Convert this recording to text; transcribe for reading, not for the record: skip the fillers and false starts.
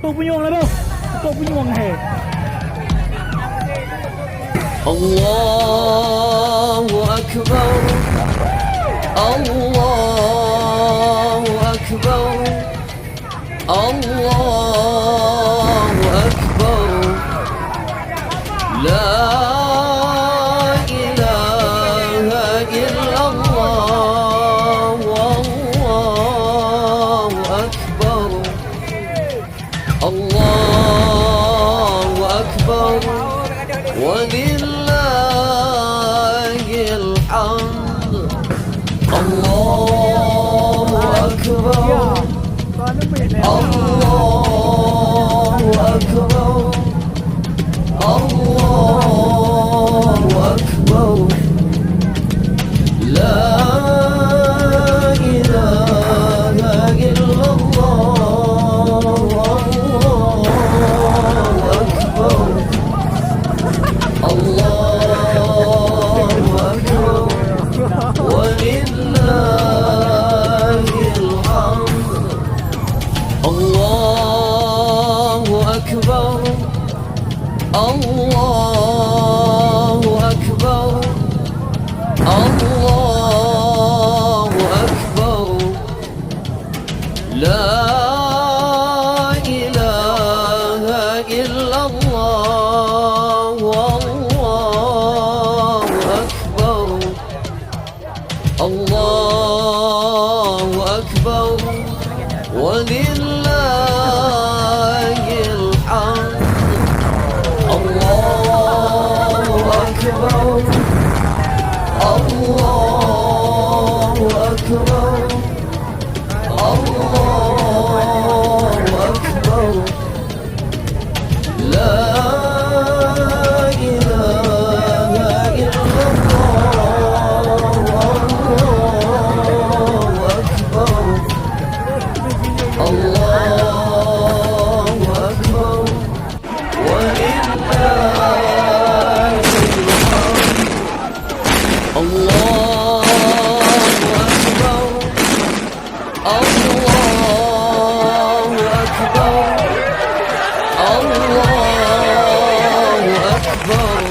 Pukul penyuang lah tu. Pukul penyuang hai. Allahu Akbar. Allahu Akbar. Allahu Akbar. La ilaha illallah. Wallahu Akbar. Allahu Akbar. Walillahil hamd. Allahu Akbar. Allahu Akbar. Allahu Akbar. La ilaha illallah. Allahu Akbar. Allahu Akbar. Walillahil hamd. Allahu Akbar. Allahu Akbar. Allahu Akbar. La ilaha illallah. Wallahu Akbar. Allahu Akbar. Walillahil hamd. Allahu Akbar. Allahu Akbar. Allahu Akbar. La ilaha illallah. Allahu Akbar. Allahu Akbar. Walillahil hamd. Allahu Akbar. Allahu Akbar. Allahu Akbar.